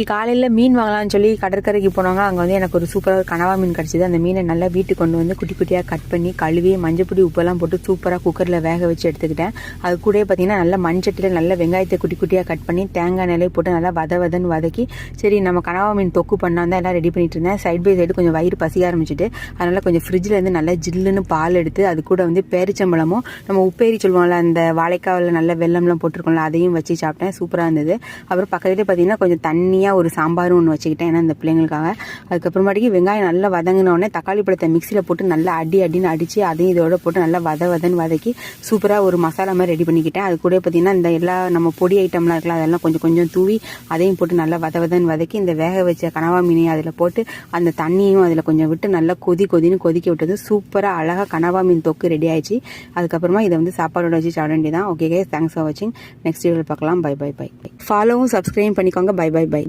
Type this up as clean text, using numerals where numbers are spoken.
காலையில் மீன் வாங்கலாம்னு சொல்லி கடற்கரைக்கு போனாங்க. அங்கே வந்து எனக்கு ஒரு சூப்பராக கனவா மீன் கிடச்சிது. அந்த மீனை நல்லா வீட்டுக்கு கொண்டு வந்து குட்டி குட்டியாக கட் பண்ணி கழுவி மஞ்சப்பொடி உப்பெல்லாம் போட்டு சூப்பராக குக்கரில் வேக வச்சு எடுத்துக்கிட்டேன். அது கூட பார்த்தீங்கன்னா நல்லா மண்சட்டியில் நல்ல வெங்காயத்தை குட்டி குட்டியாக கட் பண்ணி தேங்காய் நிலையை போட்டு நல்லா வதன்னு வதக்கி சரி நம்ம கனவா மீன் தொக்கு பண்ணால் தான் எல்லாம் ரெடி பண்ணிட்டு இருந்தேன். சைட் பை சைடு கொஞ்சம் வயிறு பசிக்க ஆரம்பிச்சிட்டு அதனால் கொஞ்சம் ஃப்ரிட்ஜில் நல்லா ஜில்லுன்னு பால் எடுத்து அது கூட வந்து பேரிச்சம்பழமும் நம்ம உப்பேரி சொல்லுவோம்ல அந்த வாழைக்காவில் நல்ல வெள்ளம்லாம் போட்டிருக்கோம்ல அதையும் வச்சு சாப்பிட்டேன். சூப்பராக இருந்தது. அப்புறம் பக்கத்துலேயே பார்த்தீங்கன்னா கொஞ்சம் தண்ணியாக ஒரு சாம்பாரும் ஒன்று வச்சுக்கிட்டேன் ஏன்னா இந்த பிள்ளைங்களுக்காக. அதுக்கப்புறமாட்டிக்கு வெங்காயம் நல்லா வதங்கினோடனே தக்காளி பழத்தை மிக்சியில் போட்டு நல்லா அடின்னு அடித்து அதையும் இதோட போட்டு நல்லா வதன்னு வதக்கி சூப்பராக ஒரு மசாலா மாதிரி ரெடி பண்ணிக்கிட்டேன். அது கூட பார்த்தீங்கன்னா இந்த எல்லா நம்ம பொடி ஐட்டம்லாம் இருக்கலாம் அதெல்லாம் கொஞ்சம் தூவி அதையும் போட்டு நல்லா வதன்னு வதக்கி இந்த வேக வச்ச கனவா மீனையும் அதில் போட்டு அந்த தண்ணியும் அதில் கொஞ்சம் விட்டு நல்லா கொதின்னு கொதிக்க விட்டது. சூப்பராக அழகாக கனவா மீன் தொக்கு ரெடி ஆயிடுச்சு. அதுக்கப்புறமா இதை வந்து சாப்பாடோட வச்சு சாப்பிட வேண்டியதான். ஓகே, தேங்க்ஸ் ஃபார் வாட்சிங். நெக்ஸ்ட் வீடியோவில் பார்க்கலாம். பை. ஃபாலோவும் சப்ஸ்கிரைப் பண்ணிக்கோங்க. பை.